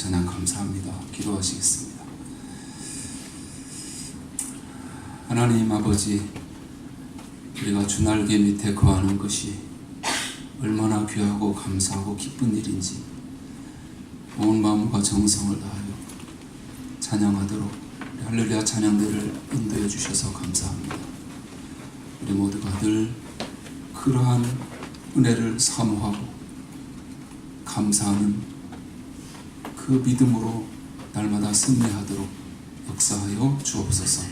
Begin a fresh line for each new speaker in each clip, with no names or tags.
찬양 감사합니다. 기도하시겠습니다. 하나님 아버지, 우리가 주날개 밑에 거하는 것이 얼마나 귀하고 감사하고 기쁜 일인지 온 마음과 정성을 다하여 찬양하도록 할렐루야 찬양들을 인도해 주셔서 감사합니다. 우리 모두가 늘 그러한 은혜를 사모하고 감사하는 그 믿음으로 날마다 승리하도록 역사하여 주옵소서.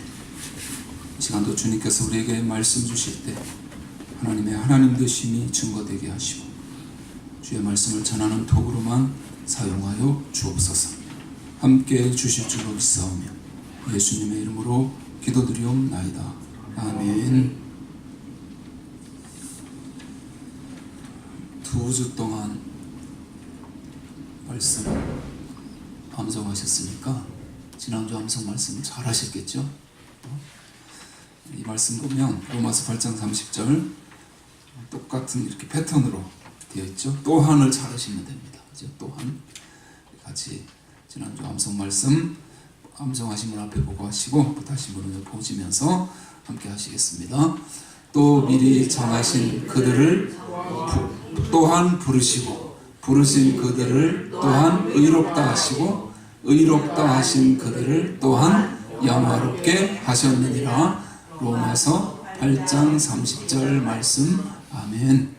이 시간도 주님께서 우리에게 말씀 주실 때 하나님의 하나님 되심이 증거되게 하시고 주의 말씀을 전하는 도구로만 사용하여 주옵소서. 함께 주실 줄로 믿사오며 예수님의 이름으로 기도드리옵나이다. 아멘. 2주 동안 말씀 암송하셨으니까 지난주 암송 말씀 잘 하셨겠죠? 이 말씀 보면 로마서 8장 30절 똑같은 이렇게 패턴으로 되어 있죠. 또한을 잘 하시면 됩니다. 그죠? 또한 같이 지난주 암송 말씀 암송하신 분 앞에 보고 하시고 못하신 분은 보시면서 함께 하시겠습니다. 또 미리 정하신 그들을 또한 부르시고 부르신 그들을 또한 의롭다 하시고 의롭다 하신 그들을 또한 영화롭게 하셨느니라. 로마서 8장 30절 말씀. 아멘.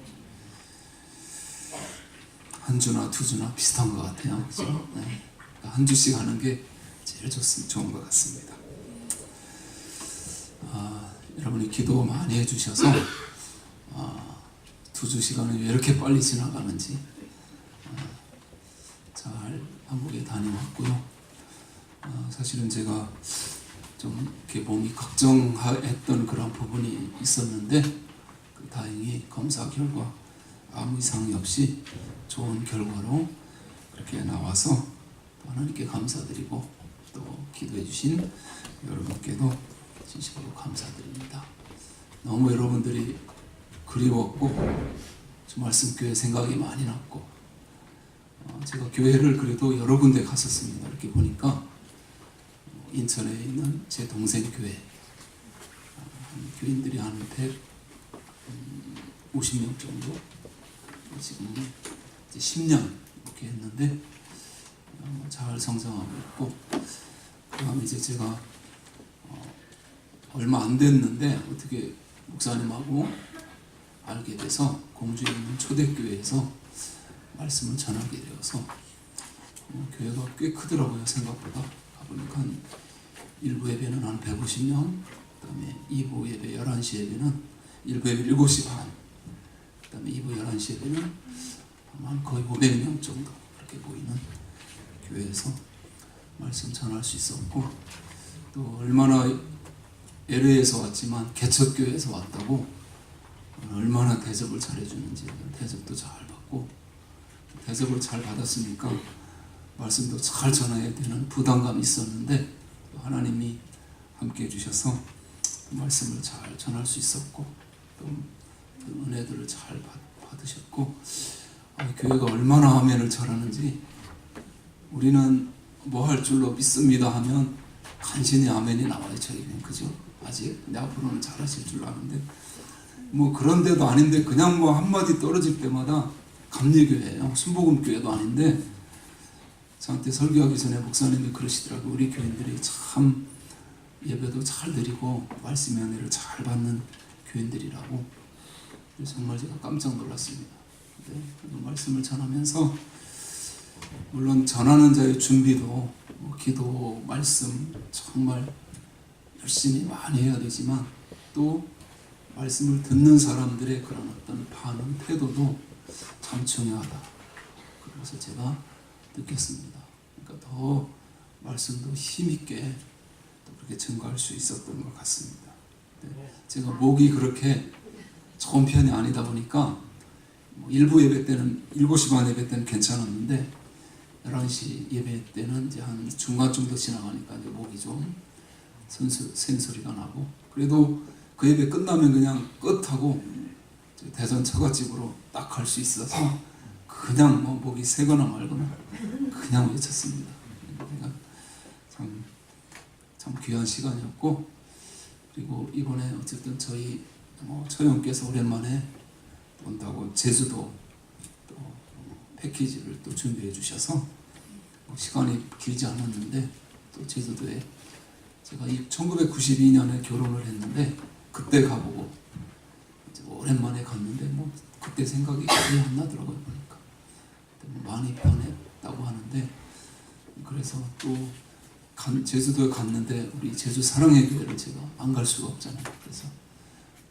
한 주나 두 주나 비슷한 것 같아요. 그렇죠? 네. 한 주씩 하는 게 제일 좋은 것 같습니다. 여러분이 기도 많이 해주셔서 2주 시간이 왜 이렇게 빨리 지나가는지 잘 한국에 다녀왔고요. 사실은 제가 좀 이렇게 몸이 걱정했던 그런 부분이 있었는데 다행히 검사 결과 아무 이상이 없이 좋은 결과로 그렇게 나와서 하나님께 감사드리고 또 기도해 주신 여러분께도 진심으로 감사드립니다. 너무 여러분들이 그리웠고 말씀교회 생각이 많이 났고 제가 교회를 그래도 여러 군데 갔었습니다. 이렇게 보니까 인천에 있는 제 동생 교회 교인들이 한 150명 정도 지금 이제 10년 이렇게 했는데 잘 성장하고 있고 그 다음에 이제 제가 얼마 안 됐는데 어떻게 목사님하고 알게 돼서 공주에 있는 초대교회에서 말씀을 전하게 되어서 교회가 꽤 크더라고요. 생각보다 가보니까 한 1부 예배는 한 150명, 그 다음에 2부 예배 11시 예배는 1부 예배 7시 반, 그 다음에 2부 11시 예배는 한 거의 500명 정도 그렇게 보이는 교회에서 말씀 전할 수 있었고 또 얼마나 LA에서 왔지만 개척교회에서 왔다고 얼마나 대접을 잘해주는지 대접도 잘 받고 대접을 잘 받았으니까 말씀도 잘 전해야 되는 부담감이 있었는데 하나님이 함께 해주셔서 말씀을 잘 전할 수 있었고 또 은혜들을 잘 받으셨고 교회가 얼마나 아멘을 잘하는지 우리는 뭐 할 줄로 믿습니다 하면 간신히 아멘이 나와요. 저희는 그죠? 아직 내 앞으로는 잘하실 줄 아는데 뭐 그런데도 아닌데 그냥 뭐 한마디 떨어질 때마다 감리교회예요. 순복음교회도 아닌데 저한테 설교하기 전에 목사님이 그러시더라고요. 우리 교인들이 참 예배도 잘 드리고 말씀의 은혜를 잘 받는 교인들이라고. 정말 제가 깜짝 놀랐습니다. 네, 말씀을 전하면서 물론 전하는 자의 준비도 기도, 말씀 정말 열심히 많이 해야 되지만 또 말씀을 듣는 사람들의 그런 어떤 반응, 태도도 참 중요하다. 그래서 제가 느꼈습니다. 그러니까 더 말씀도 힘있게 또 그렇게 증거할 수 있었던 것 같습니다. 제가 목이 그렇게 좋은 편이 아니다 보니까 일부 예배 때는 7시 반 예배 때는 괜찮았는데 11시 예배 때는 이제 한 중간 정도 지나가니까 이제 목이 좀 센소리가 나고 그래도 그 예배 끝나면 그냥 끝하고 대전 처갓집으로 딱 갈 수 있어서 그냥 뭐 목이 새거나 말거나 그냥 외쳤습니다. 그러니까 참 귀한 시간이었고, 그리고 이번에 어쨌든 저희 처형께서 오랜만에 온다고 제주도 또 패키지를 또 준비해 주셔서 시간이 길지 않았는데, 또 제주도에 제가 1992년에 결혼을 했는데 그때 가보고 오랜만에 갔는데 그때 생각이 거의 안 나더라고요. 보니까 많이 변했다고 하는데, 그래서 또 제주도에 갔는데 우리 제주 사랑의 교회를 제가 안 갈 수가 없잖아요. 그래서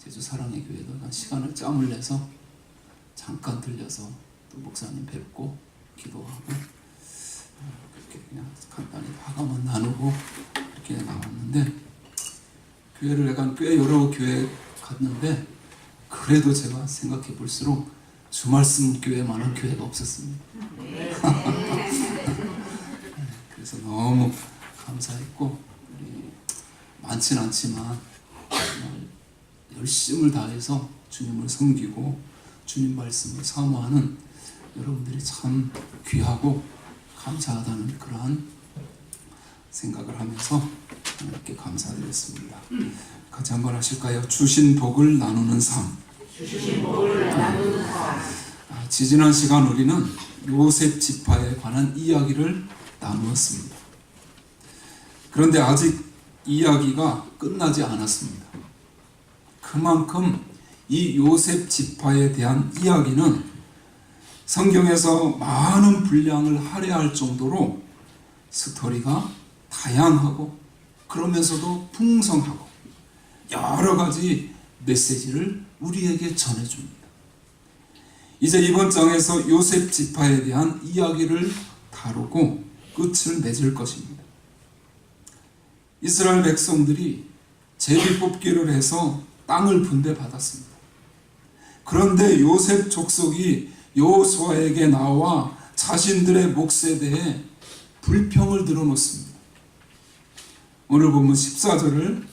제주 사랑의 교회도 시간을 짬을 내서 잠깐 들려서 또 목사님 뵙고 기도하고 그렇게 그냥 간단히 화감은 나누고 이렇게 나왔는데, 교회를 약간 꽤 여러 교회 갔는데 그래도 제가 생각해 볼수록 주말씀 교회만한 교회가 없었습니다. 그래서 너무 감사했고, 우리 많진 않지만 정말 열심을 다해서 주님을 섬기고 주님 말씀을 사모하는 여러분들이 참 귀하고 감사하다는 그러한 생각을 하면서 하나님께 감사드렸습니다. 같이 한번 하실까요? 주신 복을 나누는 삶. 지지난 시간 우리는 요셉 지파에 관한 이야기를 나누었습니다. 그런데 아직 이야기가 끝나지 않았습니다. 그만큼 이 요셉 지파에 대한 이야기는 성경에서 많은 분량을 할애할 정도로 스토리가 다양하고 그러면서도 풍성하고 여러 가지 메시지를 우리에게 전해줍니다. 이제 이번 장에서 요셉 지파에 대한 이야기를 다루고 끝을 맺을 것입니다. 이스라엘 백성들이 제비 뽑기를 해서 땅을 분배받았습니다. 그런데 요셉 족속이 여호수아에게 나와 자신들의 몫에 대해 불평을 들어놓습니다. 오늘 본문 14절을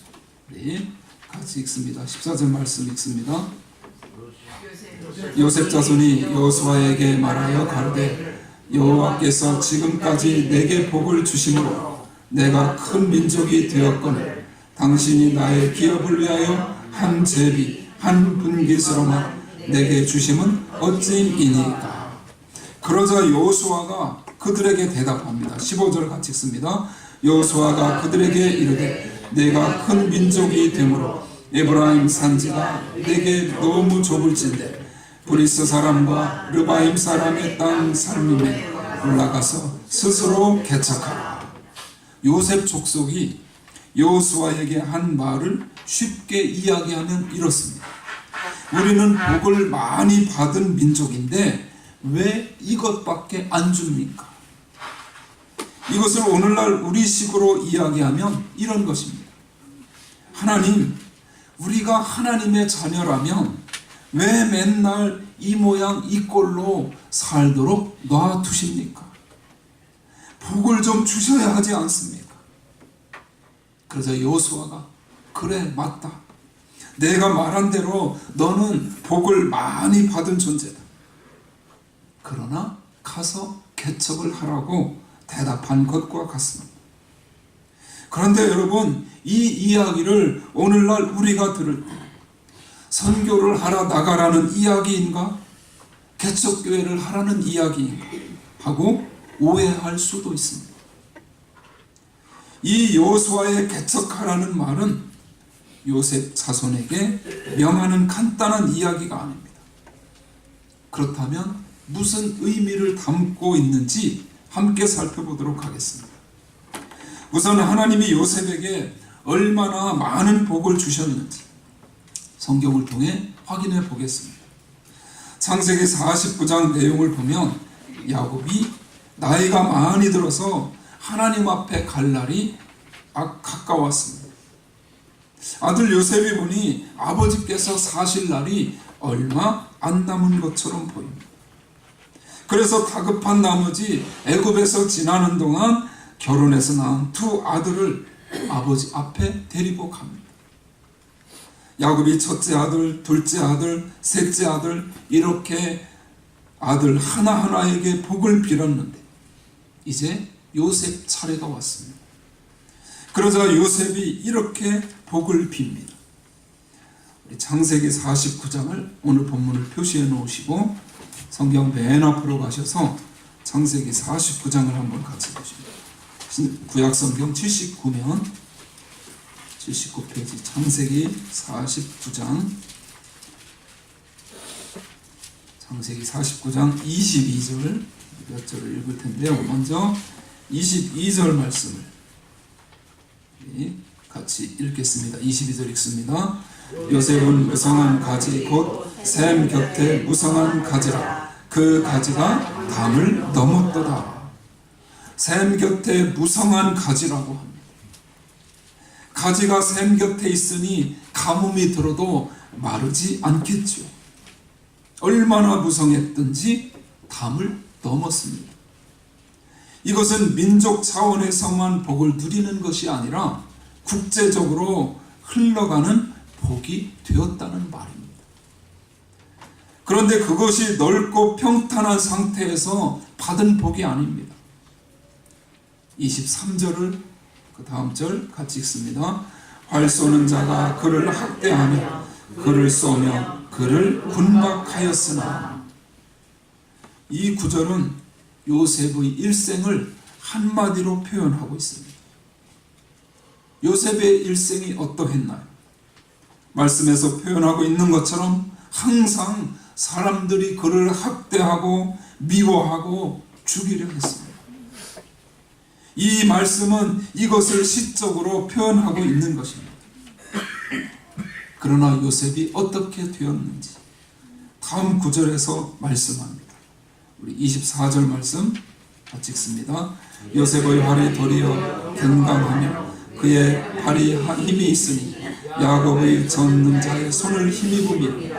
우리 같이 읽습니다. 14절 말씀 읽습니다. 요셉 자손이 여호수아에게 말하여 가로되 여호와께서 지금까지 내게 복을 주심으로 내가 큰 민족이 되었거늘 당신이 나의 기업을 위하여 한 제비 한 분깃으로만 내게 주심은 어찌이니까. 그러자 여호수아가 그들에게 대답합니다. 15절 같이 읽습니다. 여호수아가 그들에게 이르되 내가 큰 민족이 되므로 에브라임 산지가 내게 너무 좁을진대 브리스 사람과 르바임 사람의 땅 살림에 올라가서 스스로 개척하라. 요셉 족속이 여호수아에게 한 말을 쉽게 이야기하면 이렇습니다. 우리는 복을 많이 받은 민족인데 왜 이것밖에 안 줍니까? 이것을 오늘날 우리식으로 이야기하면 이런 것입니다. 하나님, 우리가 하나님의 자녀라면 왜 맨날 이 모양 이 꼴로 살도록 놔두십니까? 복을 좀 주셔야 하지 않습니까? 그러자 여호수아가 그래 맞다. 내가 말한 대로 너는 복을 많이 받은 존재다. 그러나 가서 개척을 하라고 대답한 것과 같습니다. 그런데 여러분, 이 이야기를 오늘날 우리가 들을 때 선교를 하러 나가라는 이야기인가? 개척교회를 하라는 이야기인가? 하고 오해할 수도 있습니다. 이 여호수아의 개척하라는 말은 요셉 자손에게 명하는 간단한 이야기가 아닙니다. 그렇다면 무슨 의미를 담고 있는지 함께 살펴보도록 하겠습니다. 우선 하나님이 요셉에게 얼마나 많은 복을 주셨는지 성경을 통해 확인해 보겠습니다. 창세기 49장 내용을 보면 야곱이 나이가 많이 들어서 하나님 앞에 갈 날이 가까웠습니다. 아들 요셉이 보니 아버지께서 사실 날이 얼마 안 남은 것처럼 보입니다. 그래서 다급한 나머지 애굽에서 지나는 동안 결혼해서 낳은 두 아들을 아버지 앞에 데리고 갑니다. 야곱이 첫째 아들, 둘째 아들, 셋째 아들 이렇게 아들 하나하나에게 복을 빌었는데 이제 요셉 차례가 왔습니다. 그러자 요셉이 이렇게 복을 빕니다. 우리 창세기 49장을 오늘 본문을 표시해 놓으시고 성경 맨 앞으로 가셔서 창세기 49장을 한번 같이 보십니다. 구약성경 79면 79페이지 창세기 49장 창세기 49장 22절 몇 절을 읽을 텐데요. 먼저 22절 말씀을 같이 읽겠습니다. 22절 읽습니다. 요셉은 무성한 가지 곧 샘 곁에 무성한 가지라 그 가지가 담을 넘었도다. 샘 곁에 무성한 가지라고 합니다. 가지가 샘 곁에 있으니 가뭄이 들어도 마르지 않겠죠. 얼마나 무성했든지 담을 넘었습니다. 이것은 민족 차원에서만 복을 누리는 것이 아니라 국제적으로 흘러가는 복이 되었다는 말입니다. 그런데 그것이 넓고 평탄한 상태에서 받은 복이 아닙니다. 23절을 그 다음 절 같이 읽습니다. 활 쏘는 자가 그를 학대하며 그를 쏘며 그를 군박하였으나. 이 구절은 요셉의 일생을 한마디로 표현하고 있습니다. 요셉의 일생이 어떠했나요? 말씀에서 표현하고 있는 것처럼 항상 사람들이 그를 학대하고 미워하고 죽이려 했습니다. 이 말씀은 이것을 시적으로 표현하고 있는 것입니다. 그러나 요셉이 어떻게 되었는지 다음 구절에서 말씀합니다. 우리 24절 말씀 같이 읽습니다. 요셉의 활이 도리어 견강하며 그의 팔이 힘이 있으니 야곱의 전능자의 손을 힘입으며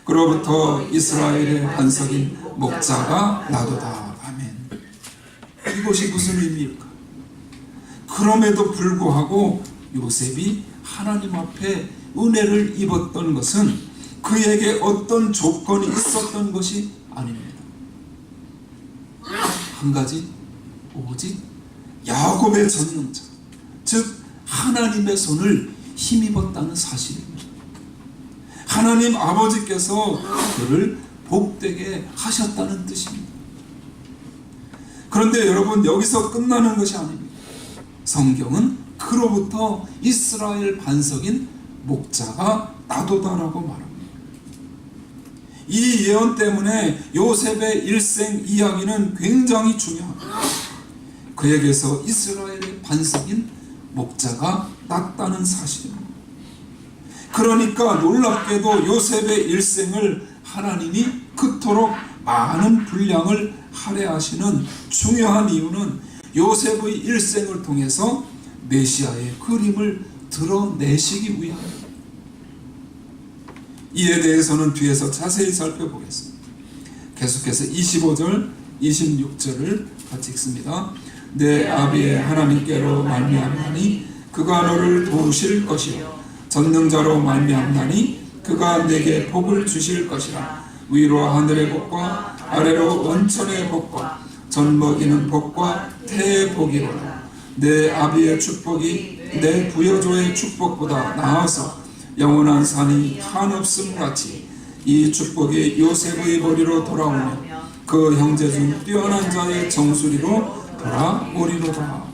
그로부터 이스라엘의 반석인 목자가 나도다. 아멘. 이것이 무슨 의미일까? 그럼에도 불구하고 요셉이 하나님 앞에 은혜를 입었던 것은 그에게 어떤 조건이 있었던 것이 아닙니다. 한 가지, 오직 야곱의 전능자, 즉 하나님의 손을 힘입었다는 사실입니다. 하나님 아버지께서 그를 복되게 하셨다는 뜻입니다. 그런데 여러분, 여기서 끝나는 것이 아닙니다. 성경은 그로부터 이스라엘 반석인 목자가 나도다라고 말합니다. 이 예언 때문에 요셉의 일생 이야기는 굉장히 중요합니다. 그에게서 이스라엘의 반석인 목자가 났다는 사실입니다. 그러니까 놀랍게도 요셉의 일생을 하나님이 그토록 많은 분량을 할애하시는 중요한 이유는 요셉의 일생을 통해서 메시아의 그림을 드러내시기 위함입니다. 이에 대해서는 뒤에서 자세히 살펴보겠습니다. 계속해서 25절, 26절을 같이 읽습니다. 내 아비의 하나님께로 말미암나니 그가 너를 도우실 것이요 전능자로 말미암나니 그가 내게 복을 주실 것이라. 위로 하늘의 복과 아래로 원천의 복과 전 먹이는 복과 태의 복이로라. 내 아비의 축복이 내 부여조의 축복보다 나아서 영원한 산이 한없음 같이 이 축복이 요셉의 머리로 돌아오며 그 형제 중 뛰어난 자의 정수리로 돌아오리로다.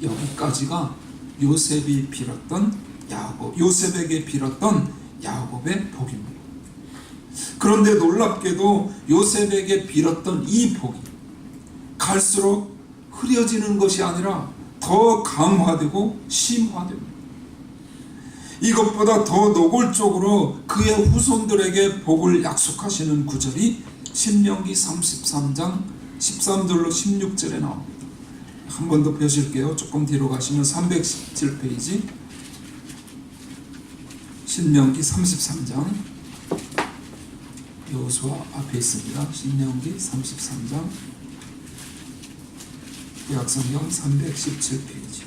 여기까지가 요셉이 빌었던 요셉에게 빌었던 야곱의 복입니다. 그런데 놀랍게도 요셉에게 빌었던 이 복이 갈수록 흐려지는 것이 아니라 더 강화되고 심화됩니다. 이것보다 더 노골적으로 그의 후손들에게 복을 약속하시는 구절이 신명기 33장 13절로 16절에 나옵니다. 한 번 더 펴실게요. 조금 뒤로 가시면 317페이지 신명기 33장 여호수아 앞에 있습니다. 신명기 33장 구약성경 317페이지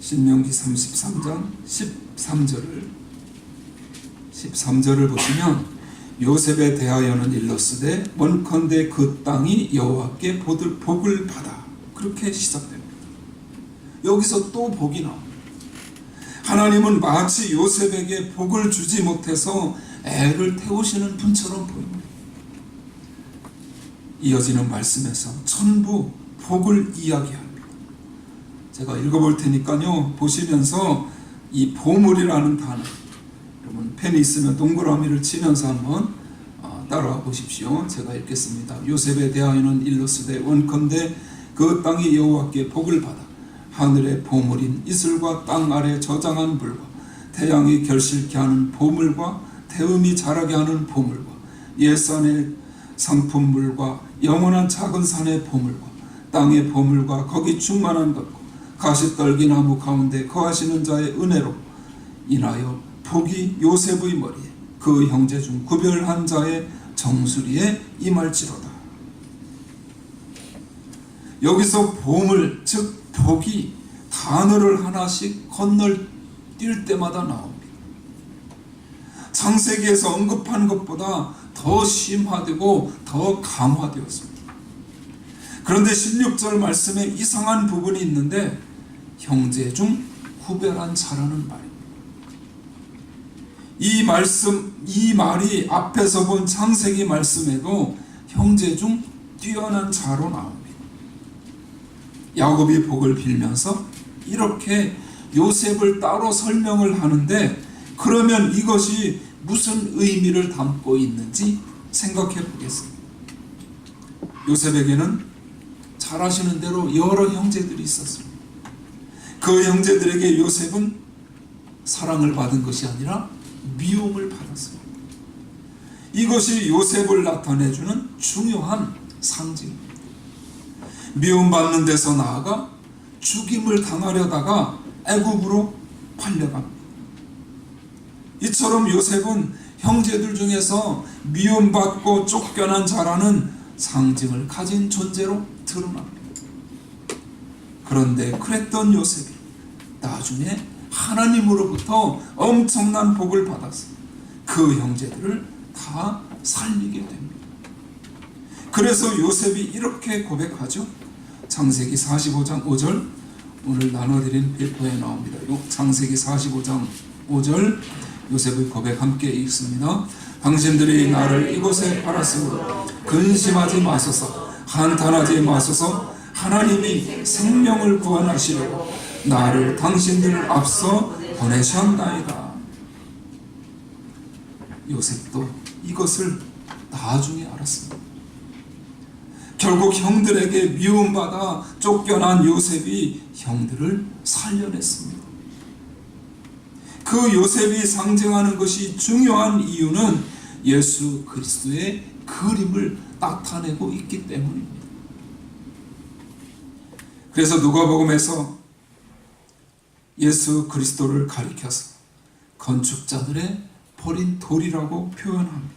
신명기 33장 13절을 보시면 요셉에 대하여는 일렀으되 원컨대 그 땅이 여호와께 복을 받아, 그렇게 시작됩니다. 여기서 또 복이 나옵니다. 하나님은 마치 요셉에게 복을 주지 못해서 애를 태우시는 분처럼 보입니다. 이어지는 말씀에서 전부 복을 이야기합니다. 제가 읽어볼 테니까요, 보시면서 이 보물이라는 단어, 여러분 펜이 있으면 동그라미를 치면서 한번 따라와 보십시오. 제가 읽겠습니다. 요셉에 대하여는 일렀으되 원컨대 그 땅이 여호와께 복을 받아 하늘의 보물인 이슬과 땅 아래 저장한 물과 태양이 결실케 하는 보물과 태음이 자라게 하는 보물과 옛산의 상품물과 영원한 작은 산의 보물과 땅의 보물과 거기 충만한 것과 가시떨기 나무 가운데 거하시는 자의 은혜로 인하여 복이 요셉의 머리에 그 형제 중 구별한 자의 정수리에 임할지로다. 여기서 보물, 즉 복이 단어를 하나씩 건널뛸 때마다 나옵니다. 창세기에서 언급한 것보다 더 심화되고 더 강화되었습니다. 그런데 16절 말씀에 이상한 부분이 있는데 형제 중 구별한 자라는 말입니다. 이 말이 앞에서 본 창세기 말씀에도 형제 중 뛰어난 자로 나옵니다. 야곱이 복을 빌면서 이렇게 요셉을 따로 설명을 하는데, 그러면 이것이 무슨 의미를 담고 있는지 생각해 보겠습니다. 요셉에게는 잘 아시는 대로 여러 형제들이 있었습니다. 그 형제들에게 요셉은 사랑을 받은 것이 아니라 미움을 받았습니다. 이것이 요셉을 나타내주는 중요한 상징입니다. 미움받는 데서 나아가 죽임을 당하려다가 애굽으로 팔려갑니다. 이처럼 요셉은 형제들 중에서 미움받고 쫓겨난 자라는 상징을 가진 존재로 드러납니다. 그런데 그랬던 요셉이 나중에 하나님으로부터 엄청난 복을 받아서 그 형제들을 다 살리게 됩니다. 그래서 요셉이 이렇게 고백하죠. 창세기 45장 5절, 오늘 나눠드린 페이퍼에 나옵니다. 창세기 45장 5절 요셉의 고백 함께 읽습니다. 당신들이 나를 이곳에 팔았으므로 근심하지 마소서, 한탄하지 마소서. 하나님이 생명을 구원하시려고 나를 당신들 앞서 보내셨나이다. 요셉도 이것을 나중에 알았습니다. 결국 형들에게 미움받아 쫓겨난 요셉이 형들을 살려냈습니다. 그 요셉이 상징하는 것이 중요한 이유는 예수 그리스도의 그림을 나타내고 있기 때문입니다. 그래서 누가복음에서 예수 그리스도를 가리켜서 건축자들의 버린 돌이라고 표현합니다.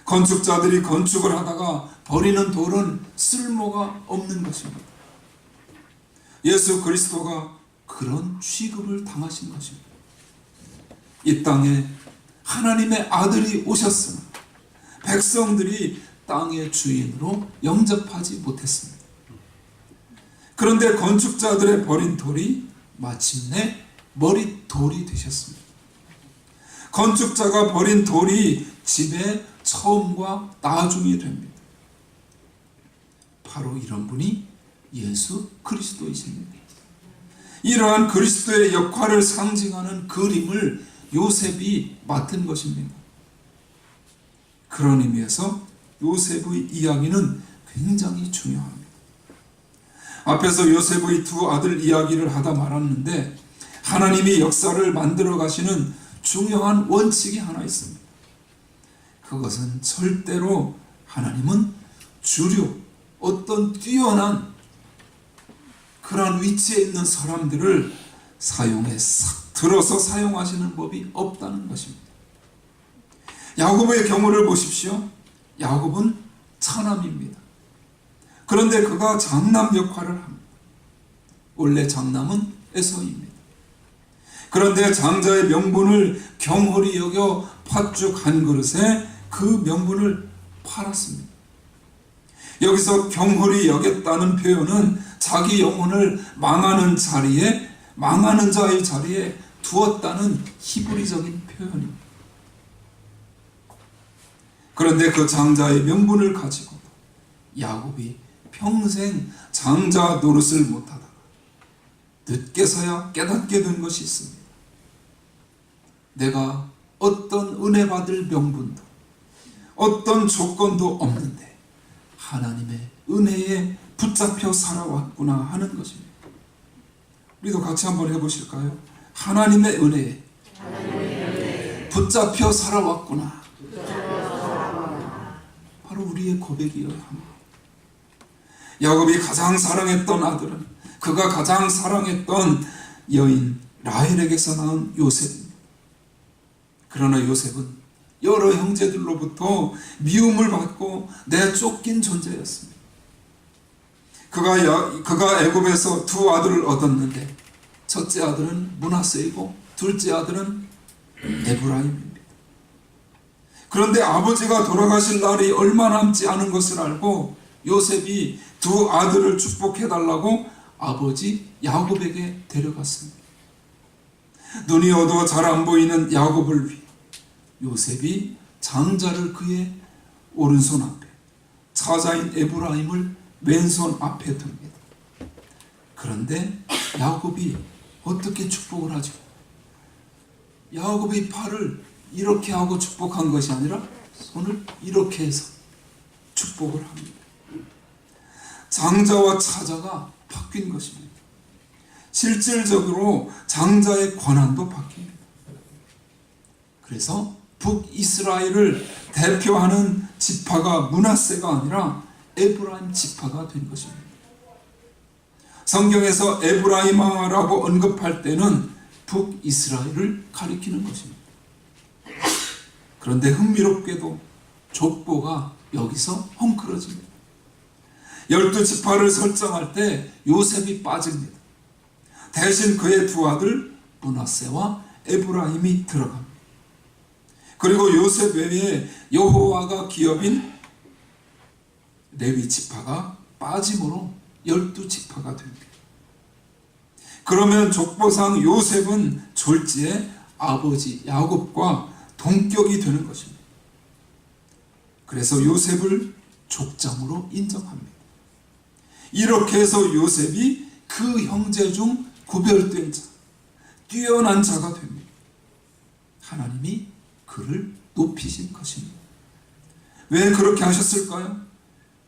건축자들이 건축을 하다가 버리는 돌은 쓸모가 없는 것입니다. 예수 그리스도가 그런 취급을 당하신 것입니다. 이 땅에 하나님의 아들이 오셨으나 백성들이 땅의 주인으로 영접하지 못했습니다. 그런데 건축자들의 버린 돌이 마침내 머릿돌이 되셨습니다. 건축자가 버린 돌이 집의 처음과 나중이 됩니다. 바로 이런 분이 예수 그리스도이십니다. 이러한 그리스도의 역할을 상징하는 그림을 요셉이 맡은 것입니다. 그런 의미에서 요셉의 이야기는 굉장히 중요합니다. 앞에서 요셉의 두 아들 이야기를 하다 말았는데, 하나님이 역사를 만들어 가시는 중요한 원칙이 하나 있습니다. 그것은 절대로 하나님은 주류, 어떤 뛰어난 그런 위치에 있는 사람들을 들어서 사용하시는 법이 없다는 것입니다. 야곱의 경우를 보십시오. 야곱은 차남입니다. 그런데 그가 장남 역할을 합니다. 원래 장남은 에서입니다. 그런데 장자의 명분을 경홀히 여겨 팥죽 한 그릇에 그 명분을 팔았습니다. 여기서 경홀히 여겼다는 표현은 자기 영혼을 망하는 자의 자리에 두었다는 히브리적인 표현입니다. 그런데 그 장자의 명분을 가지고 야곱이 평생 장자 노릇을 못하다가 늦게서야 깨닫게 된 것이 있습니다. 내가 어떤 은혜 받을 명분도 어떤 조건도 없는데 하나님의 은혜에 붙잡혀 살아왔구나 하는 것입니다. 우리도 같이 한번 해보실까요? 하나님의 은혜에 붙잡혀 살아왔구나. 바로 우리의 고백이어야 합니다. 야곱이 가장 사랑했던 아들은 그가 가장 사랑했던 여인 라헬에게서 낳은 요셉입니다. 그러나 요셉은 여러 형제들로부터 미움을 받고 내쫓긴 존재였습니다. 그가 애굽에서 두 아들을 얻었는데 첫째 아들은 므낫세이고 둘째 아들은 에브라임입니다. 그런데 아버지가 돌아가실 날이 얼마 남지 않은 것을 알고 요셉이 두 아들을 축복해달라고 아버지 야곱에게 데려갔습니다. 눈이 어두워 잘 안 보이는 야곱을 위해 요셉이 장자를 그의 오른손 앞에, 차자인 에브라임을 왼손 앞에 둡니다. 그런데 야곱이 어떻게 축복을 하죠? 야곱이 팔을 이렇게 하고 축복한 것이 아니라 손을 이렇게 해서 축복을 합니다. 장자와 차자가 바뀐 것입니다. 실질적으로 장자의 권한도 바뀝니다. 그래서 북이스라엘을 대표하는 지파가 므낫세가 아니라 에브라임 지파가 된 것입니다. 성경에서 에브라임아라고 언급할 때는 북이스라엘을 가리키는 것입니다. 그런데 흥미롭게도 족보가 여기서 헝클어집니다. 12지파를 설정할 때 요셉이 빠집니다. 대신 그의 두 아들 므낫세와 에브라임이 들어갑니다. 그리고 요셉 외에 여호와가 기업인 레위 지파가 빠짐으로 12지파가 됩니다. 그러면 족보상 요셉은 졸지에 아버지 야곱과 동격이 되는 것입니다. 그래서 요셉을 족장으로 인정합니다. 이렇게 해서 요셉이 그 형제 중 구별된 자, 뛰어난 자가 됩니다. 하나님이 그를 높이신 것입니다. 왜 그렇게 하셨을까요?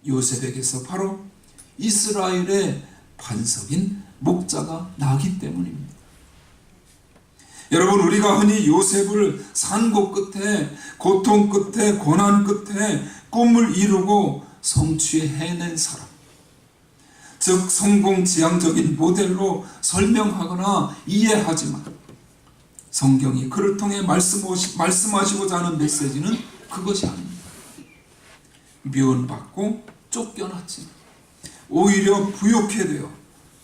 요셉에게서 바로 이스라엘의 반석인 목자가 나기 때문입니다. 여러분, 우리가 흔히 요셉을 산고 끝에, 고통 끝에, 고난 끝에 꿈을 이루고 성취해낸 사람, 즉 성공지향적인 모델로 설명하거나 이해하지만 성경이 그를 통해 말씀하시고자 하는 메시지는 그것이 아닙니다. 미움받고 쫓겨났지만 오히려 부욕해 되어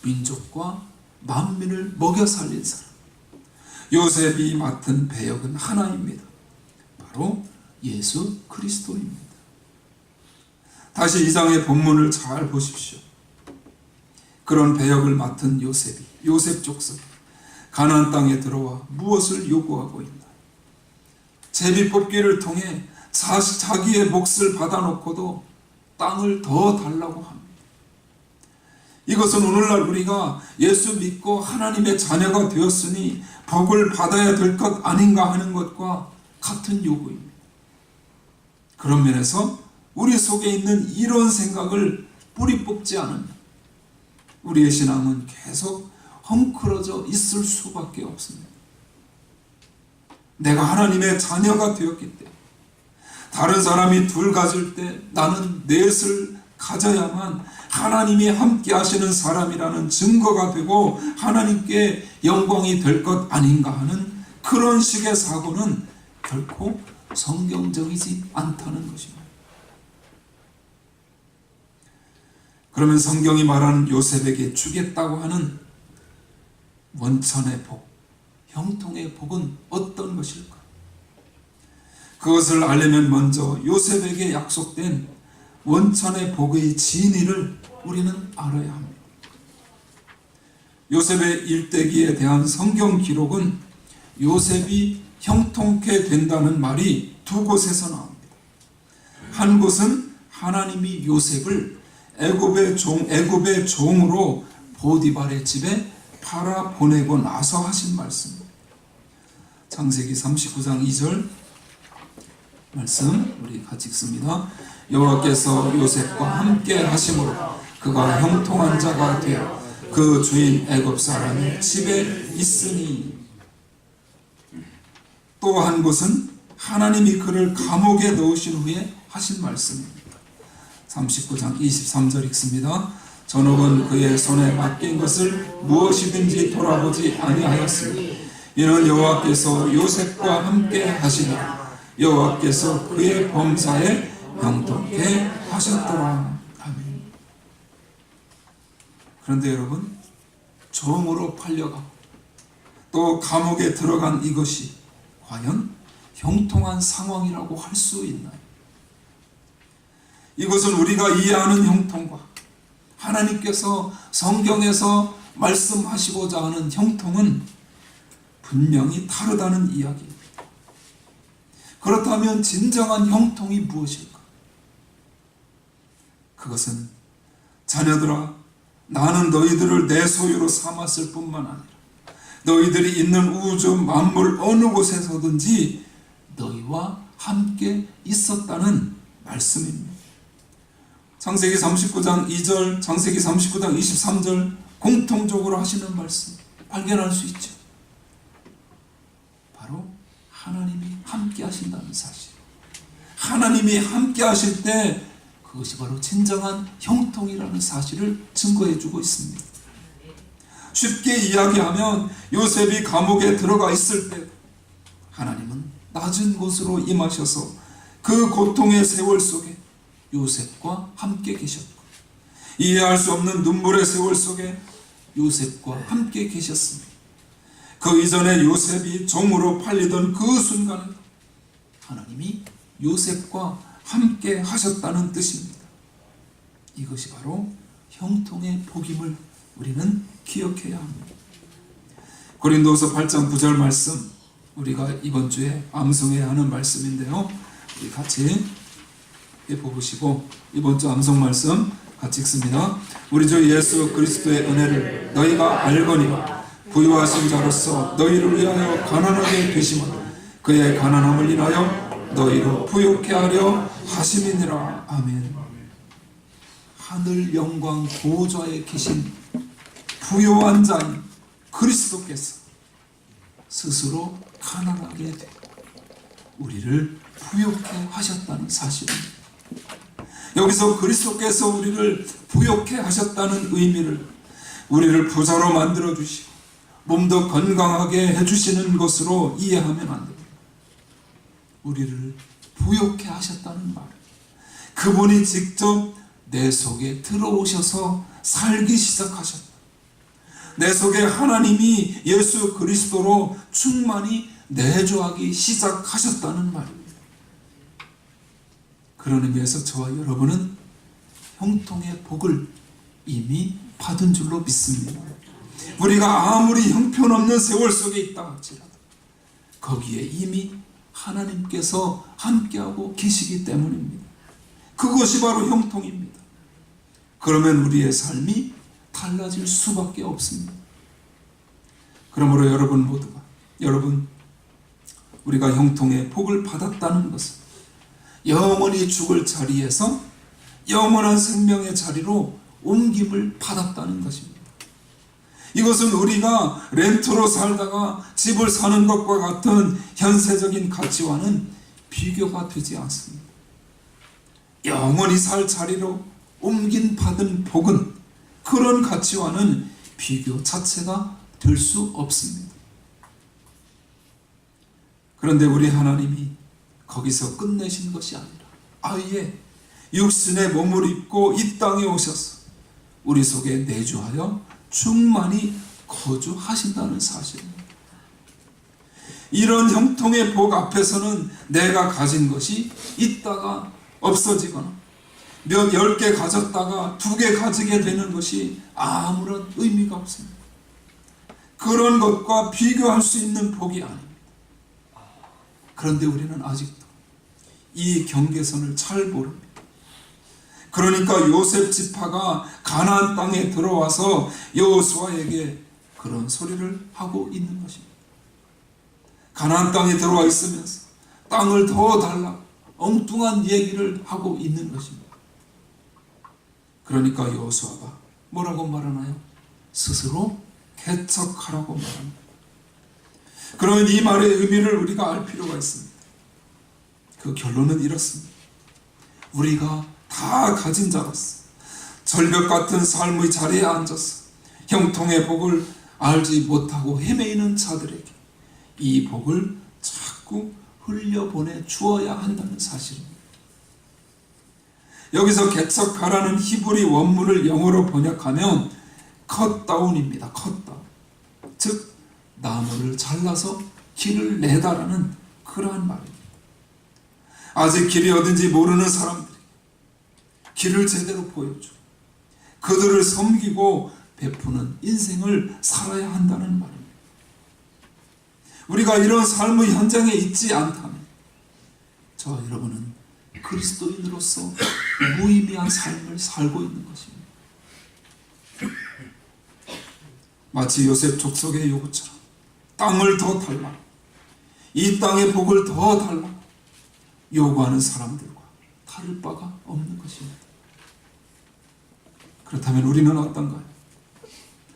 민족과 만민을 먹여 살린 사람, 요셉이 맡은 배역은 하나입니다. 바로 예수 그리스도입니다. 다시 이 장의 본문을 잘 보십시오. 그런 배역을 맡은 요셉이, 요셉 족속이 가나안 땅에 들어와 무엇을 요구하고 있나? 제비 뽑기를 통해 자기의 몫을 받아놓고도 땅을 더 달라고 합니다. 이것은 오늘날 우리가 예수 믿고 하나님의 자녀가 되었으니 복을 받아야 될 것 아닌가 하는 것과 같은 요구입니다. 그런 면에서 우리 속에 있는 이런 생각을 뿌리 뽑지 않으면 우리의 신앙은 계속 헝클어져 있을 수밖에 없습니다. 내가 하나님의 자녀가 되었기 때문에 다른 사람이 둘 가질 때 나는 넷을 가져야만 하나님이 함께 하시는 사람이라는 증거가 되고 하나님께 영광이 될 것 아닌가 하는 그런 식의 사고는 결코 성경적이지 않다는 것입니다. 그러면 성경이 말하는 요셉에게 주겠다고 하는 원천의 복, 형통의 복은 어떤 것일까? 그것을 알려면 먼저 요셉에게 약속된 원천의 복의 진리를 우리는 알아야 합니다. 요셉의 일대기에 대한 성경 기록은 요셉이 형통케 된다는 말이 두 곳에서 나옵니다. 한 곳은 하나님이 요셉을 애굽의 종으로 보디발의 집에 팔아 보내고 나서 하신 말씀입니다. 창세기 39장 2절 말씀 우리 같이 읽습니다. 여호와께서 요셉과 함께 하심으로 그가 형통한 자가 되어 그 주인 애굽 사람의 집에 있으니. 또 한 곳은 하나님이 그를 감옥에 넣으신 후에 하신 말씀입니다. 39장 23절 읽습니다. 전옥은 그의 손에 맡긴 것을 무엇이든지 돌아보지 아니하였으니 이는 여호와께서 요셉과 함께 하시니라. 여호와께서 그의 범사에 형통케 하셨더라. 아멘. 그런데 여러분, 종으로 팔려가고 또 감옥에 들어간 이것이 과연 형통한 상황이라고 할 수 있나요? 이것은 우리가 이해하는 형통과 하나님께서 성경에서 말씀하시고자 하는 형통은 분명히 다르다는 이야기입니다. 그렇다면 진정한 형통이 무엇일까? 그것은 자녀들아, 나는 너희들을 내 소유로 삼았을 뿐만 아니라 너희들이 있는 우주 만물 어느 곳에서든지 너희와 함께 있었다는 말씀입니다. 창세기 39장 2절, 창세기 39장 23절 공통적으로 하시는 말씀 발견할 수 있죠. 바로 하나님이 함께 하신다는 사실. 하나님이 함께 하실 때 그것이 바로 진정한 형통이라는 사실을 증거해 주고 있습니다. 쉽게 이야기하면 요셉이 감옥에 들어가 있을 때 하나님은 낮은 곳으로 임하셔서 그 고통의 세월 속에 요셉과 함께 계셨고, 이해할 수 없는 눈물의 세월 속에 요셉과 함께 계셨습니다. 그 이전에 요셉이 종으로 팔리던 그 순간에 하나님이 요셉과 함께 하셨다는 뜻입니다. 이것이 바로 형통의 복임을 우리는 기억해야 합니다. 고린도서 8장 9절 말씀, 우리가 이번 주에 암송해야 하는 말씀인데요, 우리 같이 보시고 이번 주 암송 말씀 같이 읽습니다. 우리 주 예수 그리스도의 은혜를 너희가 알거니와 부유하신 자로서 너희를 위하여 가난하게 되심은 그의 가난함을 인하여 너희로 부욕케 하려 하심이니라. 아멘. 하늘 영광 보좌에 계신 부요한 자인 그리스도께서 스스로 가난하게 되고 우리를 부욕케 하셨다는 사실입니다. 여기서 그리스도께서 우리를 부욕케 하셨다는 의미를 우리를 부자로 만들어 주시고 몸도 건강하게 해주시는 것으로 이해하면 안 됩니다. 우리를 부욕케 하셨다는 말, 그분이 직접 내 속에 들어오셔서 살기 시작하셨다. 내 속에 하나님이 예수 그리스도로 충만히 내주하기 시작하셨다는 말입니다. 그런 의미에서 저와 여러분은 형통의 복을 이미 받은 줄로 믿습니다. 우리가 아무리 형편없는 세월 속에 있다 할지라도 거기에 이미 하나님께서 함께하고 계시기 때문입니다. 그것이 바로 형통입니다. 그러면 우리의 삶이 달라질 수밖에 없습니다. 그러므로 여러분 모두가, 우리가 형통의 복을 받았다는 것은 영원히 죽을 자리에서 영원한 생명의 자리로 옮김을 받았다는 것입니다. 이것은 우리가 렌트로 살다가 집을 사는 것과 같은 현세적인 가치와는 비교가 되지 않습니다. 영원히 살 자리로 옮긴 받은 복은 그런 가치와는 비교 자체가 될 수 없습니다. 그런데 우리 하나님이 거기서 끝내신 것이 아니라 아예 육신의 몸을 입고 이 땅에 오셔서 우리 속에 내주하여 충만히 거주하신다는 사실입니다. 이런 형통의 복 앞에서는 내가 가진 것이 있다가 없어지거나 10개 가졌다가 2개 가지게 되는 것이 아무런 의미가 없습니다. 그런 것과 비교할 수 있는 복이 아닙니다. 그런데 우리는 아직도 이 경계선을 잘 모릅니다. 그러니까 요셉 지파가 가나안 땅에 들어와서 여호수아에게 그런 소리를 하고 있는 것입니다. 가나안 땅에 들어와 있으면서 땅을 더 달라 엉뚱한 얘기를 하고 있는 것입니다. 그러니까 여호수아가 뭐라고 말하나요? 스스로 개척하라고 말합니다. 그러면 이 말의 의미를 우리가 알 필요가 있습니다. 그 결론은 이렇습니다. 우리가 다 가진 자로서 절벽 같은 삶의 자리에 앉아서 형통의 복을 알지 못하고 헤매이는 자들에게 이 복을 자꾸 흘려보내 주어야 한다는 사실입니다. 여기서 개척하라는 히브리 원문을 영어로 번역하면 컷다운입니다. 컷다운. 즉 나무를 잘라서 길을 내다라는 그러한 말입니다. 아직 길이 어딘지 모르는 사람들에게 길을 제대로 보여주고 그들을 섬기고 베푸는 인생을 살아야 한다는 말입니다. 우리가 이런 삶의 현장에 있지 않다면 저와 여러분은 그리스도인으로서 무의미한 삶을 살고 있는 것입니다. 마치 요셉 족속의 요구처럼 땅을 더 달라, 이 땅의 복을 더 달라 요구하는 사람들과 다를 바가 없는 것입니다. 그렇다면 우리는 어떤가요?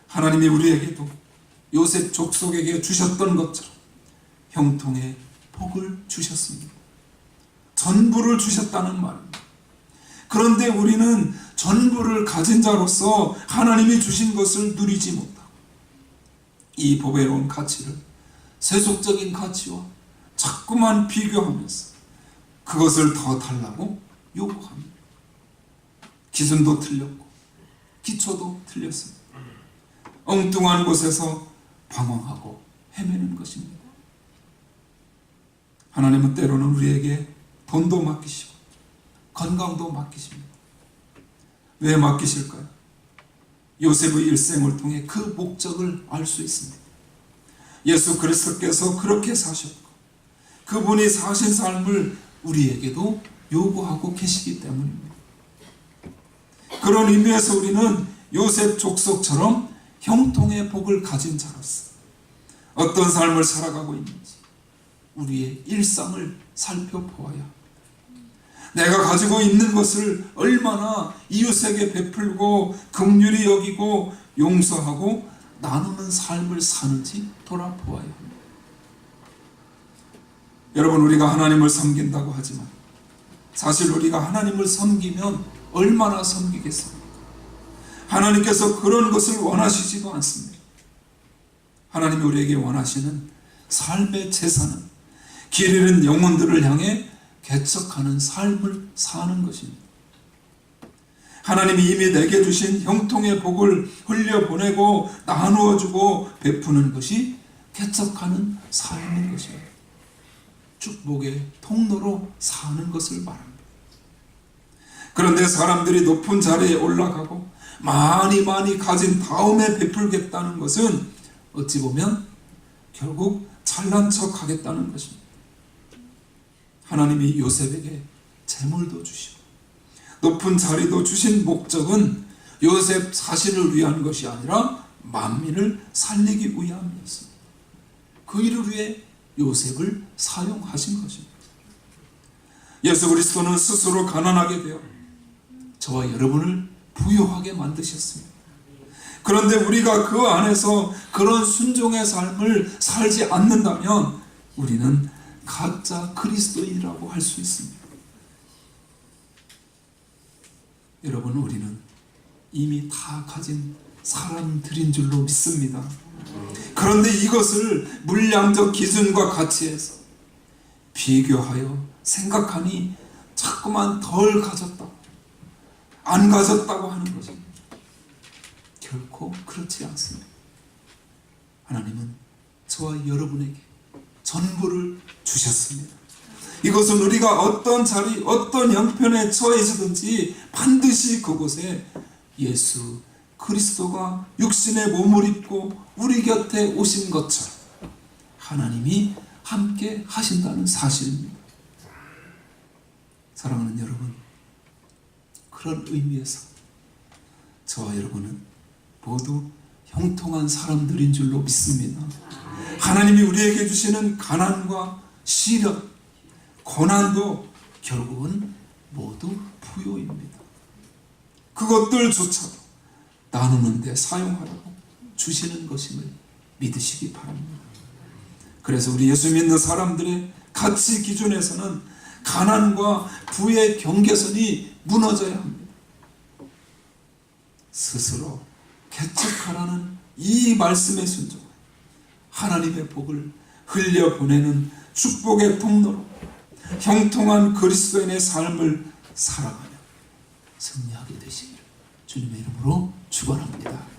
하나님이 우리에게도 요셉 족속에게 주셨던 것처럼 형통의 복을 주셨습니다. 전부를 주셨다는 말입니다. 그런데 우리는 전부를 가진 자로서 하나님이 주신 것을 누리지 못하고 이 보배로운 가치를 세속적인 가치와 자꾸만 비교하면서 그것을 더 달라고 요구합니다. 기준도 틀렸고 기초도 틀렸습니다. 엉뚱한 곳에서 방황하고 헤매는 것입니다. 하나님은 때로는 우리에게 돈도 맡기시고 건강도 맡기십니다. 왜 맡기실까요? 요셉의 일생을 통해 그 목적을 알 수 있습니다. 예수 그리스도께서 그렇게 사셨고 그분이 사신 삶을 우리에게도 요구하고 계시기 때문입니다. 그런 의미에서 우리는 요셉 족속처럼 형통의 복을 가진 자로서 어떤 삶을 살아가고 있는지 우리의 일상을 살펴보아야 합니다. 내가 가지고 있는 것을 얼마나 이웃에게 베풀고 긍휼히 여기고 용서하고 나누는 삶을 사는지 돌아보아야 합니다. 여러분, 우리가 하나님을 섬긴다고 하지만 사실 우리가 하나님을 섬기면 얼마나 섬기겠습니까? 하나님께서 그런 것을 원하시지도 않습니다. 하나님이 우리에게 원하시는 삶의 재산은 길 잃은 영혼들을 향해 개척하는 삶을 사는 것입니다. 하나님이 이미 내게 주신 형통의 복을 흘려보내고 나누어주고 베푸는 것이 개척하는 삶인 것입니다. 축복의 통로로 사는 것을 말합니다. 그런데 사람들이 높은 자리에 올라가고 많이 가진 다음에 베풀겠다는 것은 어찌 보면 결국 잘난 척 하겠다는 것입니다. 하나님이 요셉에게 재물도 주시고 높은 자리도 주신 목적은 요셉 자신을 위한 것이 아니라 만민을 살리기 위함이었습니다. 그 일을 위해 요셉을 사용하신 것입니다. 예수 그리스도는 스스로 가난하게 되어 저와 여러분을 부유하게 만드셨습니다. 그런데 우리가 그 안에서 그런 순종의 삶을 살지 않는다면 우리는 가짜 그리스도인이라고 할 수 있습니다. 여러분, 우리는 이미 다 가진 사람들인 줄로 믿습니다. 그런데 이것을 물량적 기준과 가치에서 비교하여 생각하니 자꾸만 덜 가졌다고, 안 가졌다고 하는 것입니다. 결코 그렇지 않습니다. 하나님은 저와 여러분에게 전부를 주셨습니다. 이것은 우리가 어떤 자리, 어떤 형편에 처해지든지 반드시 그곳에 예수 그리스도가 육신의 몸을 입고 우리 곁에 오신 것처럼 하나님이 함께 하신다는 사실입니다. 사랑하는 여러분, 그런 의미에서 저와 여러분은 모두 형통한 사람들인 줄로 믿습니다. 하나님이 우리에게 주시는 가난과 시련, 고난도 결국은 모두 부요입니다. 그것들조차도 나누는 데 사용하라고 주시는 것임을 믿으시기 바랍니다. 그래서 우리 예수 믿는 사람들의 가치 기준에서는 가난과 부의 경계선이 무너져야 합니다. 스스로 개척하라는 이 말씀에 순종해 하나님의 복을 흘려보내는 축복의 통로로 형통한 그리스도인의 삶을 살아가며 승리하게 되시기를 주님의 이름으로 축원합니다.